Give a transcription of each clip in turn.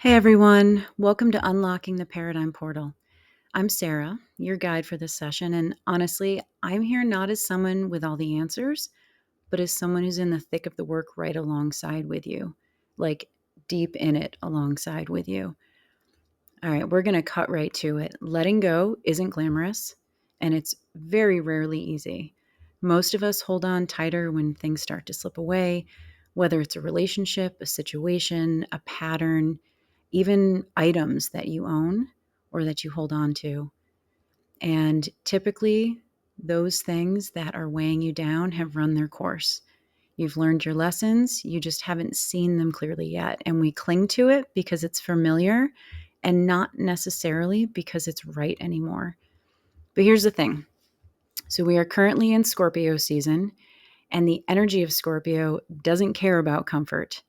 Hey everyone, welcome to Unlocking the Paradigm Portal. I'm Sarah, your guide for this session, and honestly, I'm here not as someone with all the answers, but as someone who's in the thick of the work right alongside with you, like deep in it alongside with you. All right, we're going to cut right to it. Letting go isn't glamorous, and it's very rarely easy. Most of us hold on tighter when things start to slip away, whether it's a relationship, a situation, a pattern, even items that you own or that you hold on to. And typically, those things that are weighing you down have run their course. You've learned your lessons, you just haven't seen them clearly yet. And we cling to it because it's familiar and not necessarily because it's right anymore. But here's the thing. So we are currently in Scorpio season, and the energy of Scorpio doesn't care about comfort.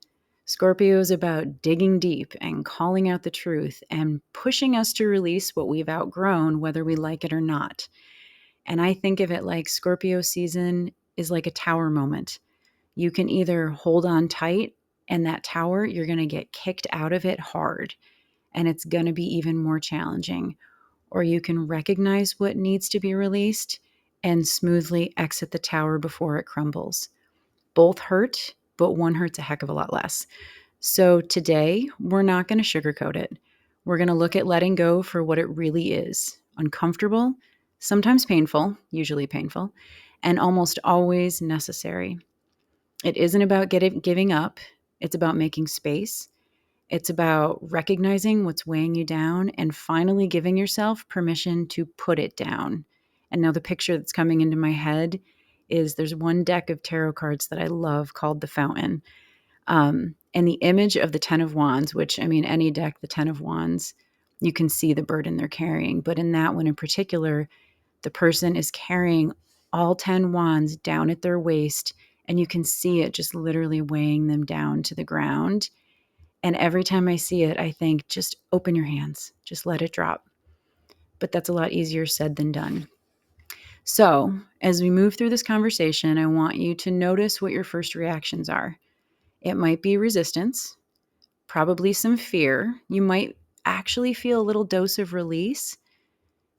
Scorpio is about digging deep and calling out the truth and pushing us to release what we've outgrown, whether we like it or not. And I think of it like Scorpio season is like a tower moment. You can either hold on tight, and that tower, you're going to get kicked out of it hard, and it's going to be even more challenging. Or you can recognize what needs to be released and smoothly exit the tower before it crumbles. Both hurt, but one hurts a heck of a lot less. So today, we're not going to sugarcoat it. We're going to look at letting go for what it really is: uncomfortable, sometimes painful, usually painful, and almost always necessary. It isn't about giving up, it's about making space. It's about recognizing what's weighing you down and finally giving yourself permission to put it down. And now the picture that's coming into my head is there's one deck of tarot cards that I love called the Fountain. And the image of the Ten of Wands, which, I mean, any deck, the Ten of Wands, you can see the burden they're carrying. But in that one in particular, the person is carrying all 10 wands down at their waist, and you can see it just literally weighing them down to the ground. And every time I see it, I think, just open your hands, just let it drop. But that's a lot easier said than done. So, as we move through this conversation, I want you to notice what your first reactions are. It might be resistance, probably some fear. You might actually feel a little dose of release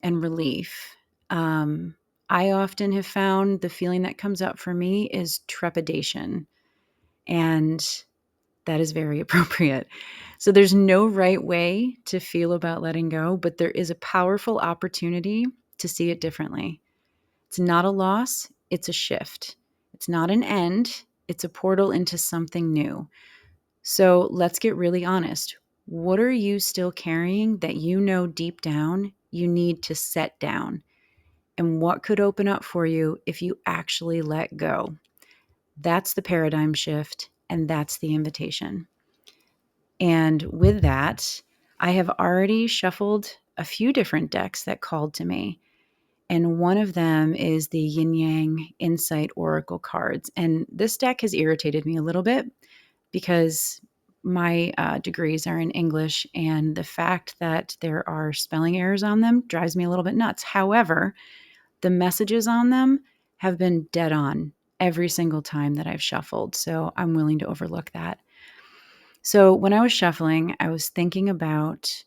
and relief. I often have found the feeling that comes up for me is trepidation, and that is very appropriate. So there's no right way to feel about letting go, but there is a powerful opportunity to see it differently. It's not a loss, it's a shift. It's not an end, it's a portal into something new. So let's get really honest. What are you still carrying that you know deep down you need to set down? And what could open up for you if you actually let go? That's the paradigm shift, and that's the invitation. And with that, I have already shuffled a few different decks that called to me. And one of them is the Yin Yang Insight Oracle cards. And this deck has irritated me a little bit because my degrees are in English, and the fact that there are spelling errors on them drives me a little bit nuts. However, the messages on them have been dead on every single time that I've shuffled. So I'm willing to overlook that. So when I was shuffling, I was thinking about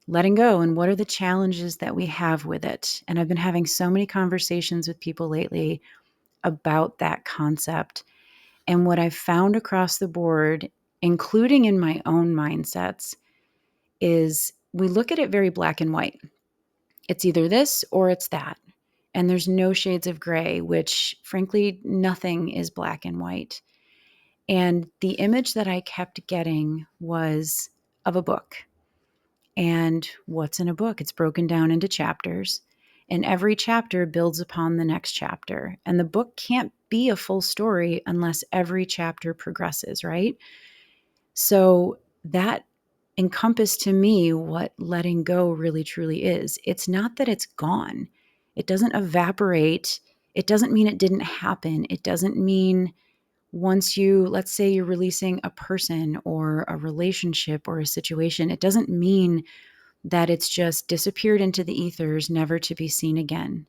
letting go and what are the challenges that we have with it. And I've been having so many conversations with people lately about that concept. And what I've found across the board, including in my own mindsets, is we look at it very black and white. It's either this or it's that. And there's no shades of gray, which frankly, nothing is black and white. And the image that I kept getting was of a book. And what's in a book? It's broken down into chapters, and every chapter builds upon the next chapter. And the book can't be a full story unless every chapter progresses, right? So that encompassed to me what letting go really truly is. It's not that it's gone. It doesn't evaporate. It doesn't mean it didn't happen. It doesn't mean once you, let's say you're releasing a person or a relationship or a situation, it doesn't mean that it's just disappeared into the ethers, never to be seen again.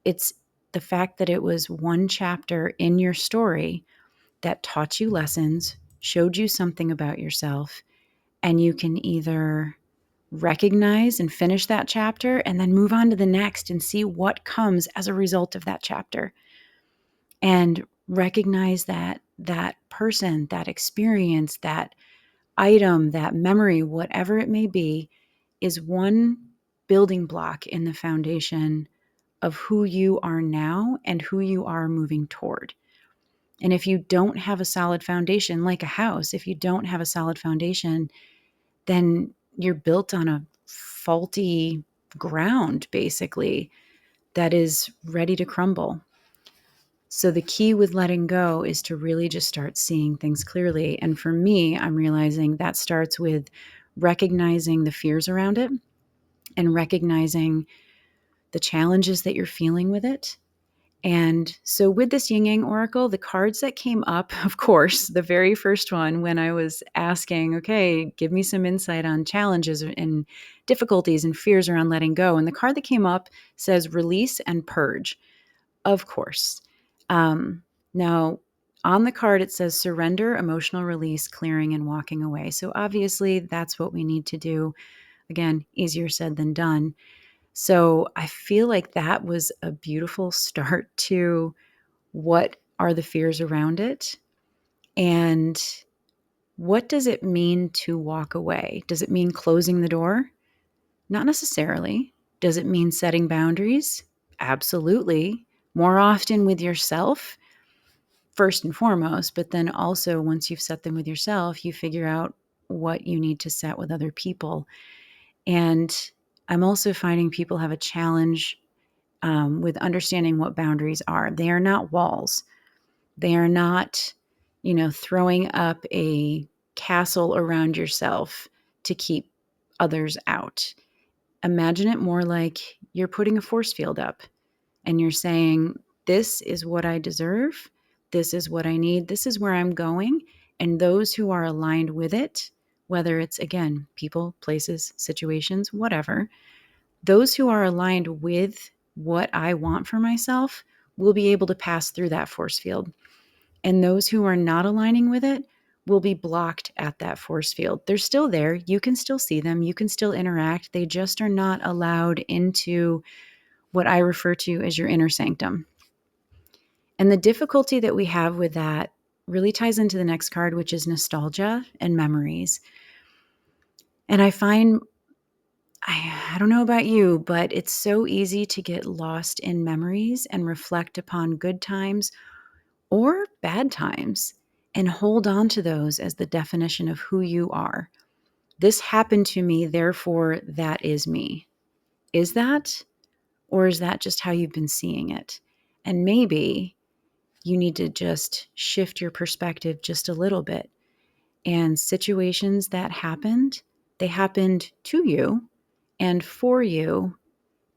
It's the fact that it was one chapter in your story that taught you lessons, showed you something about yourself, And you can either recognize and finish that chapter and then move on to the next and see what comes as a result of that chapter. And recognize that that person, that experience, that item, that memory, whatever it may be, is one building block in the foundation of who you are now and who you are moving toward. And if you don't have a solid foundation, like a house, if you don't have a solid foundation, then you're built on a faulty ground, basically, that is ready to crumble. So the key with letting go is to really just start seeing things clearly. And for me, I'm realizing that starts with recognizing the fears around it and recognizing the challenges that you're feeling with it. And so with this yin yang oracle, the cards that came up, of course, the very first one, when I was asking, okay, give me some insight on challenges and difficulties and fears around letting go. And the card that came up says release and purge, of course. Now, on the card, it says surrender, emotional release, clearing, and walking away. So obviously, that's what we need to do. Again, easier said than done. So I feel like that was a beautiful start to what are the fears around it, and what does it mean to walk away? Does it mean closing the door? Not necessarily. Does it mean setting boundaries? Absolutely. More often with yourself, first and foremost, but then also once you've set them with yourself, you figure out what you need to set with other people. And I'm also finding people have a challenge with understanding what boundaries are. They are not walls. They are not, throwing up a castle around yourself to keep others out. Imagine it more like you're putting a force field up and you're saying, this is what I deserve. This is what I need. This is where I'm going. And those who are aligned with it, whether it's, again, people, places, situations, whatever, those who are aligned with what I want for myself will be able to pass through that force field. And those who are not aligning with it will be blocked at that force field. They're still there. You can still see them. You can still interact. They just are not allowed into what I refer to as your inner sanctum. And the difficulty that we have with that really ties into the next card, which is nostalgia and memories. And I find, I don't know about you, but it's so easy to get lost in memories and reflect upon good times or bad times and hold on to those as the definition of who you are. This happened to me, therefore that is me. Is that? Or is that just how you've been seeing it? And maybe you need to just shift your perspective just a little bit. And situations that happened, they happened to you and for you.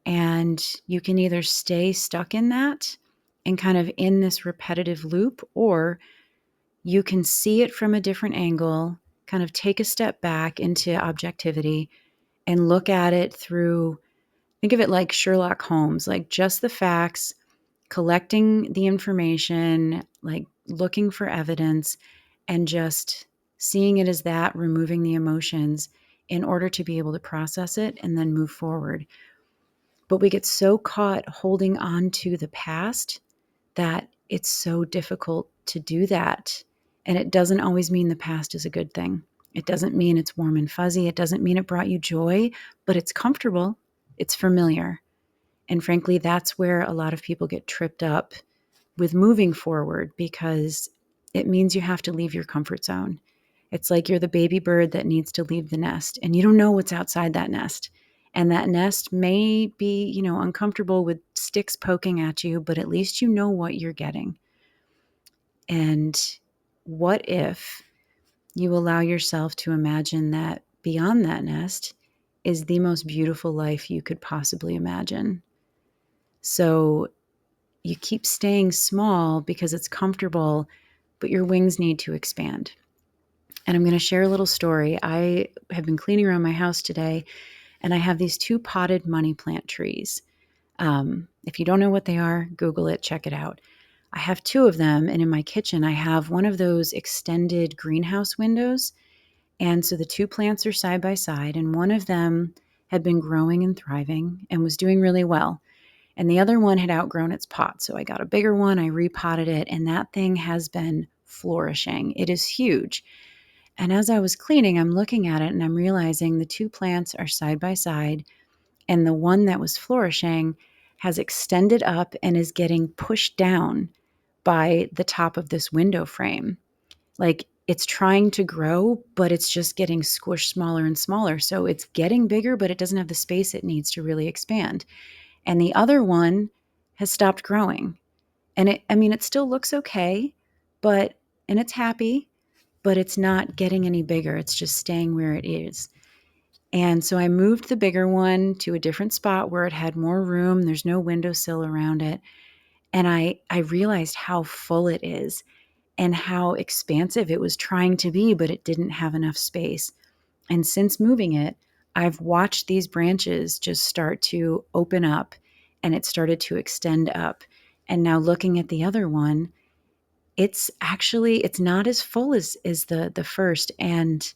And you can either stay stuck in that and kind of in this repetitive loop, or you can see it from a different angle, kind of take a step back into objectivity and look at it through, think of it like Sherlock Holmes, like just the facts, collecting the information, like looking for evidence, and just seeing it as that, removing the emotions in order to be able to process it and then move forward. But we get so caught holding on to the past that it's so difficult to do that. And it doesn't always mean the past is a good thing. It doesn't mean it's warm and fuzzy. It doesn't mean it brought you joy, but it's comfortable. It's familiar. And frankly, that's where a lot of people get tripped up with moving forward, because it means you have to leave your comfort zone. It's like you're the baby bird that needs to leave the nest and you don't know what's outside that nest. And that nest may be, uncomfortable with sticks poking at you, but at least you know what you're getting. And what if you allow yourself to imagine that beyond that nest is the most beautiful life you could possibly imagine? So you keep staying small because it's comfortable, but your wings need to expand. And I'm going to share a little story. I have been cleaning around my house today, and I have these two potted money plant trees. If you don't know what they are, Google it, check it out. I have two of them, and in my kitchen, I have one of those extended greenhouse windows. And so the two plants are side by side, and one of them had been growing and thriving and was doing really well. And the other one had outgrown its pot. So I got a bigger one, I repotted it, and that thing has been flourishing. It is huge. And as I was cleaning, I'm looking at it and I'm realizing the two plants are side by side, and the one that was flourishing has extended up and is getting pushed down by the top of this window frame. Like it's trying to grow, but it's just getting squished smaller and smaller. So it's getting bigger, but it doesn't have the space it needs to really expand. And the other one has stopped growing. And it still looks okay, but, and it's happy, but it's not getting any bigger. It's just staying where it is. And so I moved the bigger one to a different spot where it had more room. There's no windowsill around it. And I realized how full it is and how expansive it was trying to be, but it didn't have enough space. And since moving it, I've watched these branches just start to open up and it started to extend up. And now looking at the other one, it's not as full as the first. And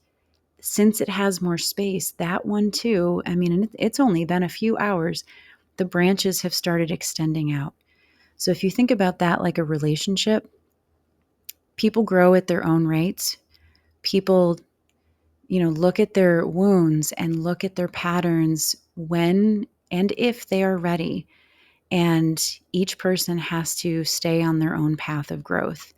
since it has more space, that one too, and it's only been a few hours, the branches have started extending out. So if you think about that like a relationship, people grow at their own rates. People, look at their wounds and look at their patterns when and if they are ready. And each person has to stay on their own path of growth.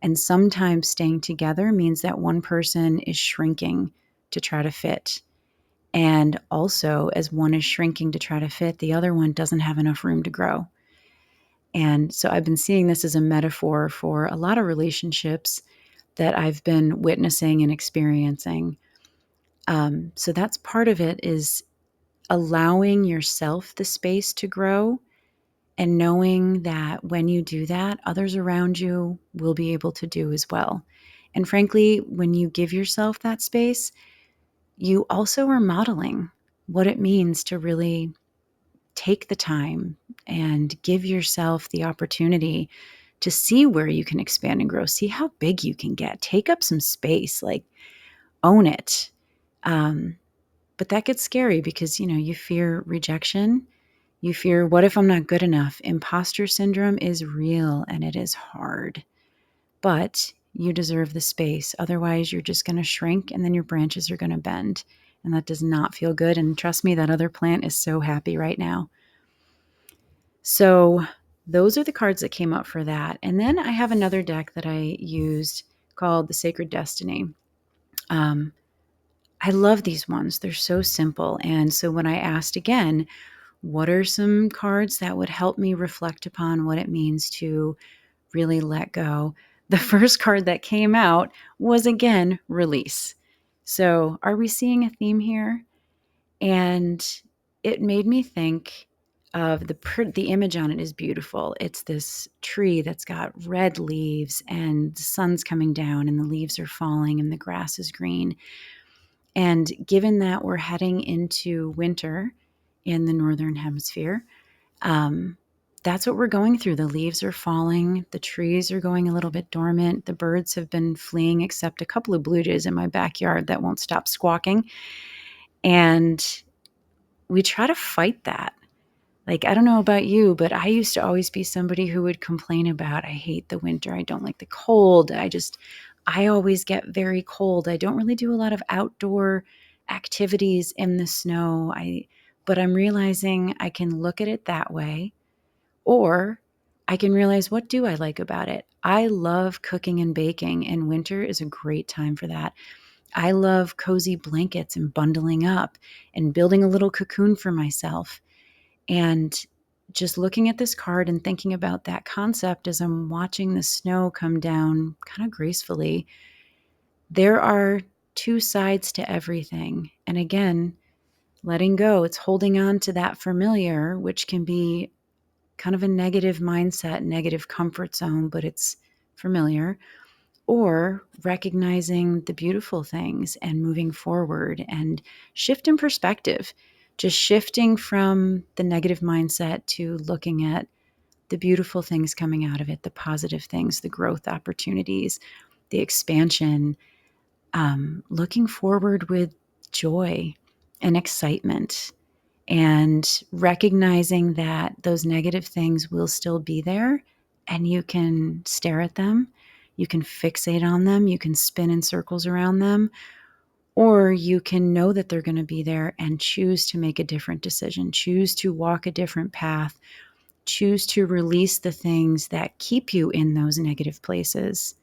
And sometimes staying together means that one person is shrinking to try to fit. And also, as one is shrinking to try to fit, the other one doesn't have enough room to grow. And so I've been seeing this as a metaphor for a lot of relationships that I've been witnessing and experiencing. So that's part of it, is allowing yourself the space to grow and knowing that when you do that, others around you will be able to do as well. And frankly, when you give yourself that space, you also are modeling what it means to really take the time and give yourself the opportunity to see where you can expand and grow, see how big you can get, take up some space, like own it. But that gets scary because, you fear rejection. You fear, what if I'm not good enough? Imposter syndrome is real and it is hard, but you deserve the space. Otherwise, you're just going to shrink and then your branches are going to bend. And that does not feel good. And trust me, that other plant is so happy right now. So those are the cards that came up for that. And then I have another deck that I used called the Sacred Destiny. I love these ones. They're so simple. And so when I asked again, what are some cards that would help me reflect upon what it means to really let go? The first card that came out was, again, release. So are we seeing a theme here? And it made me think of the image on it is beautiful. It's this tree that's got red leaves and the sun's coming down and the leaves are falling and the grass is green. And given that we're heading into winter in the Northern Hemisphere, that's what we're going through. The leaves are falling. The trees are going a little bit dormant. The birds have been fleeing, except a couple of blue jays in my backyard that won't stop squawking. And we try to fight that. Like, I don't know about you, but I used to always be somebody who would complain about, I hate the winter. I don't like the cold. I always get very cold. I don't really do a lot of outdoor activities in the snow. But I'm realizing I can look at it that way, or I can realize, what do I like about it? I love cooking and baking, and winter is a great time for that. I love cozy blankets and bundling up and building a little cocoon for myself. And just looking at this card and thinking about that concept as I'm watching the snow come down kind of gracefully, there are two sides to everything. And again, letting go, it's holding on to that familiar, which can be kind of a negative mindset, negative comfort zone, but it's familiar. Or recognizing the beautiful things and moving forward and shift in perspective, just shifting from the negative mindset to looking at the beautiful things coming out of it, the positive things, the growth opportunities, the expansion. looking forward with joy and excitement, and recognizing that those negative things will still be there, and you can stare at them, you can fixate on them, you can spin in circles around them, or you can know that they're going to be there and choose to make a different decision, choose to walk a different path, choose to release the things that keep you in those negative places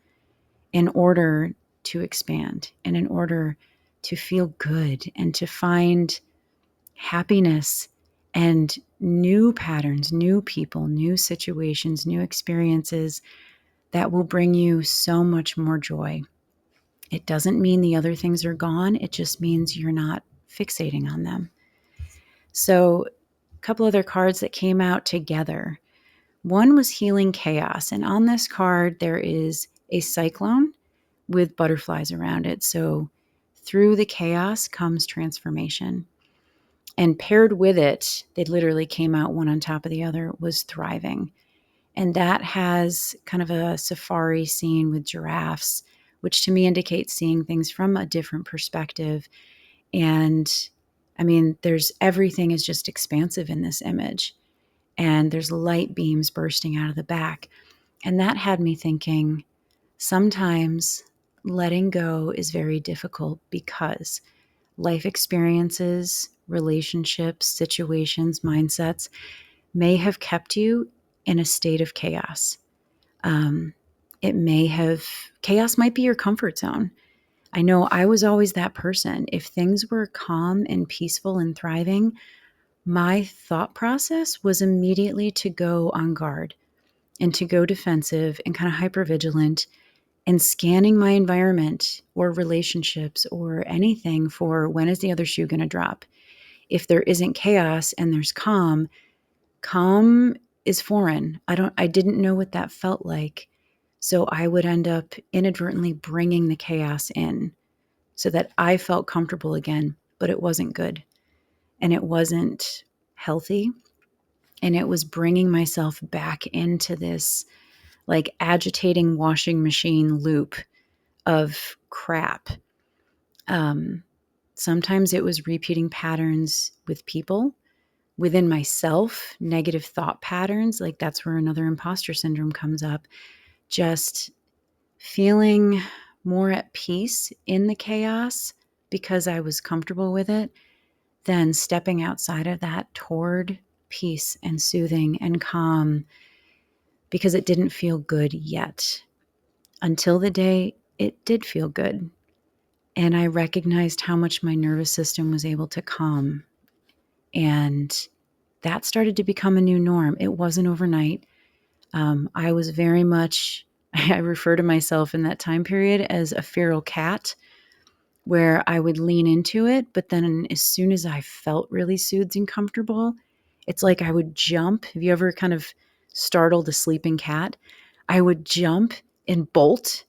in order to expand and in order to feel good and to find happiness and new patterns, new people, new situations, new experiences that will bring you so much more joy. It doesn't mean the other things are gone. It just means you're not fixating on them. So, a couple other cards that came out together. One was Healing Chaos. And on this card, there is a cyclone with butterflies around it. So, through the chaos comes transformation. And paired with it, they literally came out one on top of the other, was Thriving. And that has kind of a safari scene with giraffes, which to me indicates seeing things from a different perspective. And I mean, everything is just expansive in this image. And there's light beams bursting out of the back. And that had me thinking, sometimes letting go is very difficult because life experiences, relationships, situations, mindsets may have kept you in a state of chaos. Um, Chaos might be your comfort zone. I know I was always that person. If things were calm and peaceful and thriving, my thought process was immediately to go on guard and to go defensive and kind of hypervigilant and scanning my environment or relationships or anything for when is the other shoe going to drop. If there isn't chaos and there's calm, calm is foreign. I didn't know what that felt like. So I would end up inadvertently bringing the chaos in so that I felt comfortable again, but it wasn't good and it wasn't healthy. And it was bringing myself back into this like agitating washing machine loop of crap. Sometimes it was repeating patterns with people, within myself, negative thought patterns. Like that's where another imposter syndrome comes up. Just feeling more at peace in the chaos because I was comfortable with it, than stepping outside of that toward peace and soothing and calm because it didn't feel good yet, until the day it did feel good. And I recognized how much my nervous system was able to calm. And that started to become a new norm. It wasn't overnight. I was very much, I refer to myself in that time period as a feral cat, where I would lean into it. But then as soon as I felt really soothed and comfortable, it's like I would jump. Have you ever kind of startled a sleeping cat? I would jump and bolt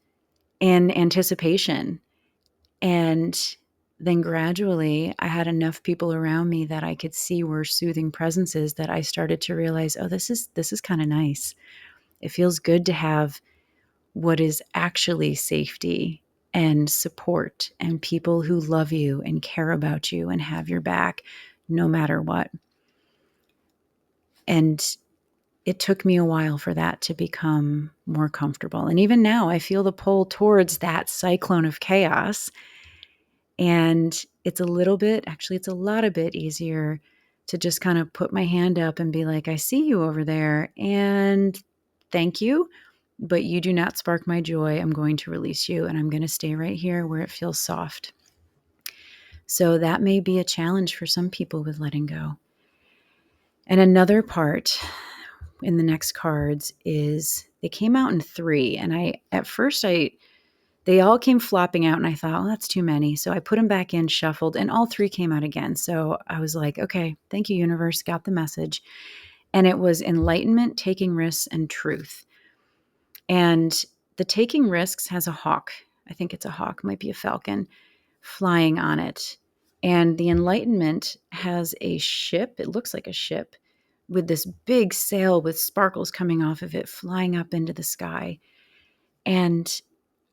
in anticipation. And then gradually I had enough people around me that I could see were soothing presences that I started to realize, oh, this is kind of nice. It feels good to have what is actually safety and support and people who love you and care about you and have your back no matter what. And it took me a while for that to become more comfortable. And even now I feel the pull towards that cyclone of chaos. And it's a lot a bit easier to just kind of put my hand up and be like, I see you over there and thank you, but you do not spark my joy. I'm going to release you and I'm going to stay right here where it feels soft. So that may be a challenge for some people with letting go. And another part in the next cards is they came out in 3. And at first they all came flopping out and I thought, well, that's too many. So I put them back in, shuffled, and all 3 came out again. So I was like, okay, thank you, universe, got the message. And it was enlightenment, taking risks, and truth. And the taking risks has a hawk. I think it's a hawk, might be a falcon, flying on it. And the enlightenment has a ship. It looks like a ship with this big sail with sparkles coming off of it, flying up into the sky. And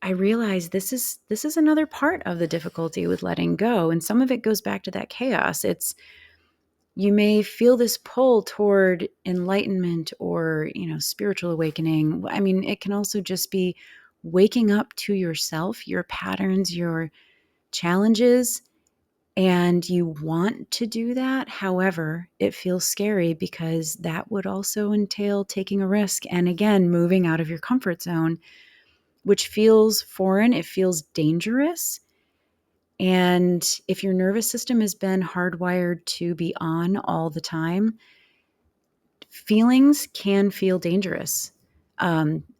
I realize this is another part of the difficulty with letting go. And some of it goes back to that chaos. It's you may feel this pull toward enlightenment or, spiritual awakening. I mean, it can also just be waking up to yourself, your patterns, your challenges, and you want to do that. However, it feels scary because that would also entail taking a risk and again, moving out of your comfort zone, which feels foreign. It feels dangerous. And if your nervous system has been hardwired to be on all the time, feelings can feel dangerous.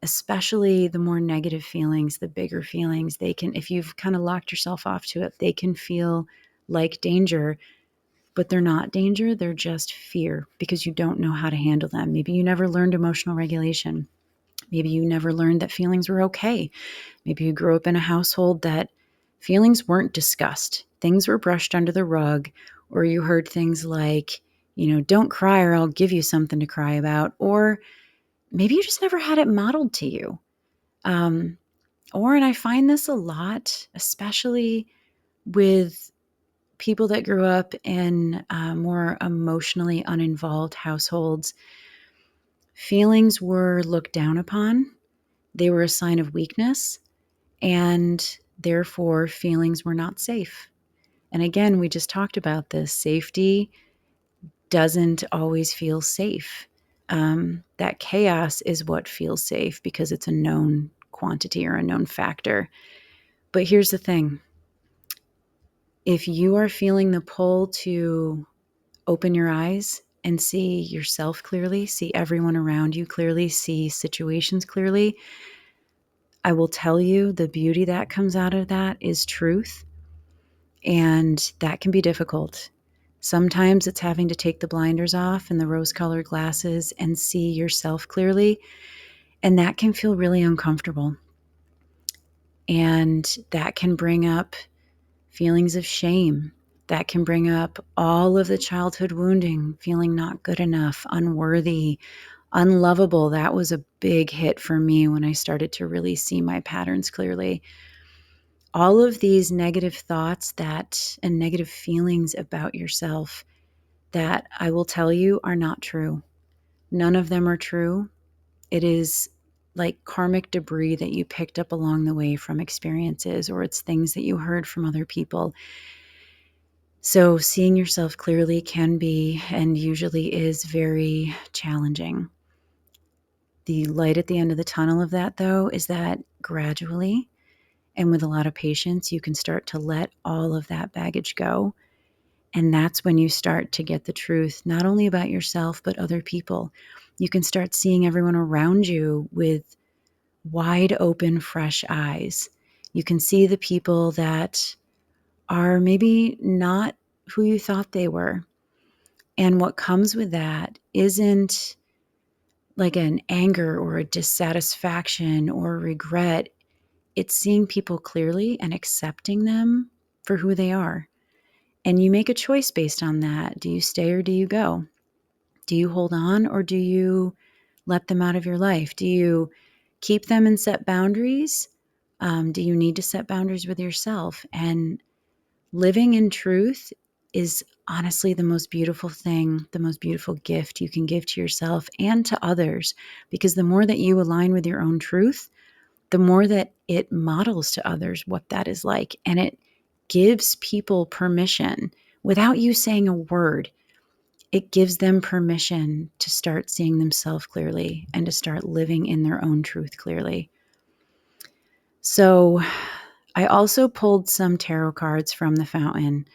Especially the more negative feelings, the bigger feelings, they can, if you've kind of locked yourself off to it, they can feel like danger, but they're not danger. They're just fear because you don't know how to handle them. Maybe you never learned emotional regulation. Maybe you never learned that feelings were okay. Maybe you grew up in a household that feelings weren't discussed. Things were brushed under the rug, or you heard things like, don't cry or I'll give you something to cry about. Or maybe you just never had it modeled to you. Um, and I find this a lot, especially with people that grew up in more emotionally uninvolved households. Feelings were looked down upon. They were a sign of weakness, and therefore feelings were not safe. And again, we just talked about this. Safety doesn't always feel safe. That chaos is what feels safe because it's a known quantity or a known factor. But here's the thing. If you are feeling the pull to open your eyes and see yourself clearly, see everyone around you clearly, see situations clearly, I will tell you the beauty that comes out of that is truth. And that can be difficult. Sometimes it's having to take the blinders off and the rose-colored glasses and see yourself clearly. And that can feel really uncomfortable. And that can bring up feelings of shame. That can bring up all of the childhood wounding, feeling not good enough, unworthy, unlovable. That was a big hit for me when I started to really see my patterns clearly. All of these negative thoughts and negative feelings about yourself that I will tell you are not true. None of them are true. It is like karmic debris that you picked up along the way from experiences, or it's things that you heard from other people. So seeing yourself clearly can be, and usually is, very challenging. The light at the end of the tunnel of that, though, is that gradually and with a lot of patience, you can start to let all of that baggage go. And that's when you start to get the truth, not only about yourself, but other people. You can start seeing everyone around you with wide open, fresh eyes. You can see the people that are maybe not who you thought they were. And what comes with that isn't like an anger or a dissatisfaction or regret. It's seeing people clearly and accepting them for who they are. And you make a choice based on that. Do you stay or do you go? Do you hold on or do you let them out of your life? Do you keep them and set boundaries? Do you need to set boundaries with yourself? And living in truth is honestly the most beautiful thing, the most beautiful gift you can give to yourself and to others. Because the more that you align with your own truth, the more that it models to others what that is like. And it gives people permission without you saying a word. It gives them permission to start seeing themselves clearly and to start living in their own truth clearly. So I also pulled some tarot cards from the Fountain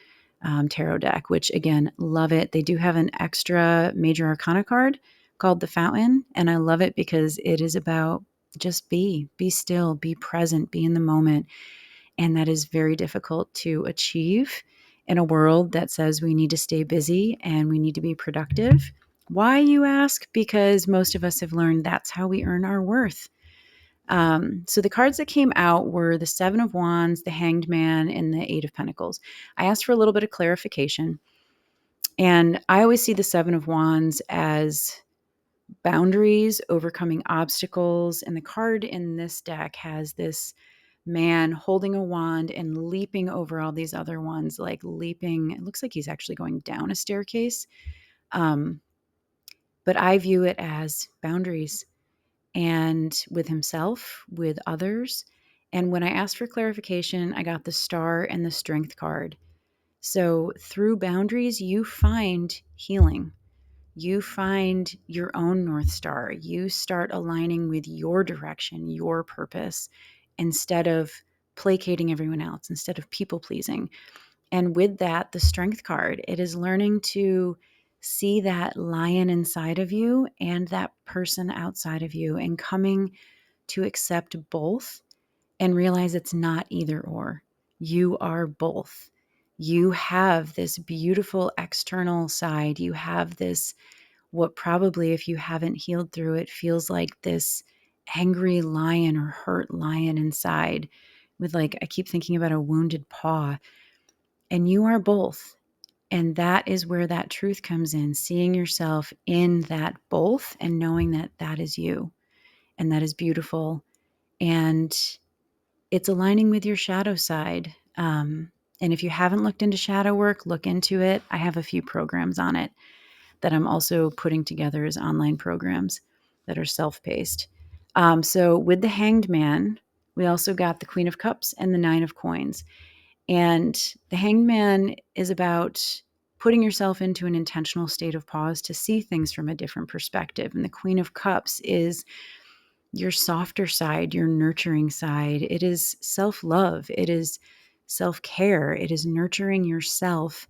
tarot deck, which again, love it. They do have an extra major arcana card called the Fountain. And I love it because it is about just be still, be present, be in the moment. And that is very difficult to achieve in a world that says we need to stay busy and we need to be productive. Why, you ask? Because most of us have learned that's how we earn our worth. So the cards that came out were the Seven of Wands, the Hanged Man, and the Eight of Pentacles. I asked for a little bit of clarification. And I always see the Seven of Wands as boundaries, overcoming obstacles. And the card in this deck has this man holding a wand and leaping over all these other ones, like leaping. It looks like he's actually going down a staircase. Um, but I view it as boundaries, and with himself, with others. And when I asked for clarification, I got the star and the strength card. So through boundaries, you find healing. You find your own North Star. You start aligning with your direction, your purpose, instead of placating everyone else, instead of people pleasing. And with that, the strength card, it is learning to see that lion inside of you and that person outside of you, and coming to accept both and realize it's not either or. You are both. You have this beautiful external side. You have this, what probably, if you haven't healed through it, feels like this angry lion or hurt lion inside, with, like, I keep thinking about a wounded paw. And you are both. And that is where that truth comes in, seeing yourself in that both and knowing that that is you. And that is beautiful. And it's aligning with your shadow side. And if you haven't looked into shadow work, look into it. I have a few programs on it that I'm also putting together as online programs that are self-paced. So with the Hanged Man, we also got the Queen of Cups and the Nine of Coins. And the Hanged Man is about putting yourself into an intentional state of pause to see things from a different perspective. And the Queen of Cups is your softer side, your nurturing side. It is self-love. It is self-care. It is nurturing yourself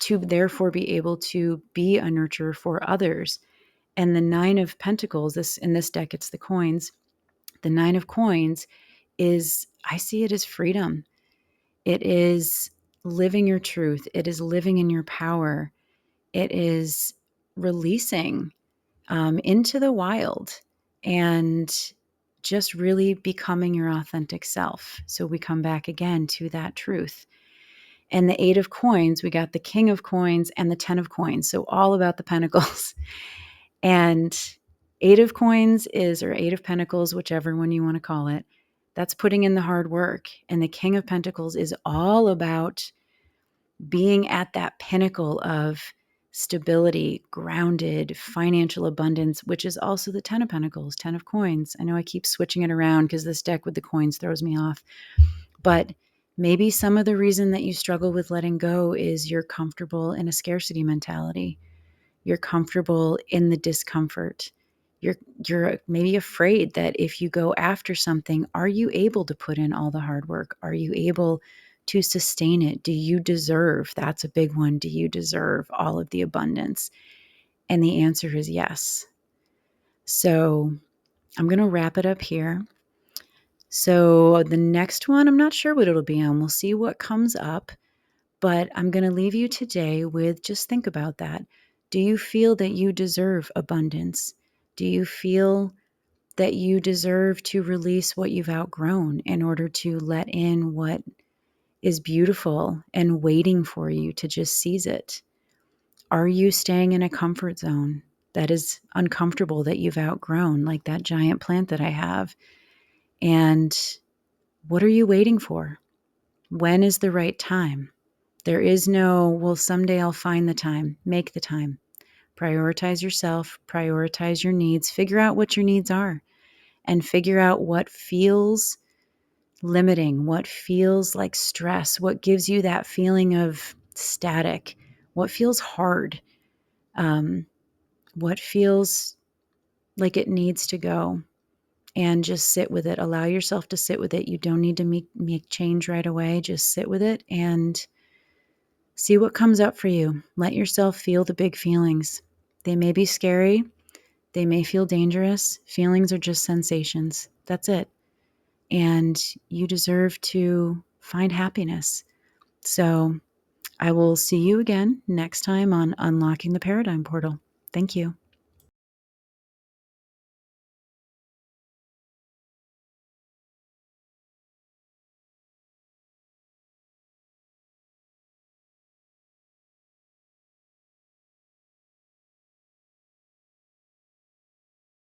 to therefore be able to be a nurturer for others. And the Nine of Pentacles, in this deck, it's the coins. The Nine of Coins is, I see it as freedom. It is living your truth. It is living in your power. It is releasing into the wild and just really becoming your authentic self. So we come back again to that truth. And the Eight of Coins, we got the King of Coins and the 10 of Coins. So all about the Pentacles. And Eight of Coins is, or Eight of Pentacles, whichever one you want to call it, that's putting in the hard work. And the King of Pentacles is all about being at that pinnacle of stability, grounded, financial abundance, which is also the 10 of Pentacles, 10 of Coins. I know I keep switching it around because this deck with the coins throws me off. But maybe some of the reason that you struggle with letting go is you're comfortable in a scarcity mentality. You're comfortable in the discomfort. You're maybe afraid that if you go after something, are you able to put in all the hard work? Are you able to sustain it? Do you deserve? That's a big one. Do you deserve all of the abundance? And the answer is yes. So I'm going to wrap it up here. So the next one, I'm not sure what it'll be on. We'll see what comes up. But I'm going to leave you today with, just think about that. Do you feel that you deserve abundance? Do you feel that you deserve to release what you've outgrown in order to let in what is beautiful and waiting for you to just seize it? Are you staying in a comfort zone that is uncomfortable, that you've outgrown, like that giant plant that I have? And what are you waiting for? When is the right time? There is no, well, someday I'll find the time. Make the time. Prioritize yourself, prioritize your needs, figure out what your needs are, and figure out what feels limiting, what feels like stress, what gives you that feeling of static, what feels hard, what feels like it needs to go, and just sit with it. Allow yourself to sit with it. You don't need to make change right away. Just sit with it and see what comes up for you. Let yourself feel the big feelings. They may be scary. They may feel dangerous. Feelings are just sensations. That's it. And you deserve to find happiness. So I will see you again next time on Unlocking the Paradigm Portal. Thank you.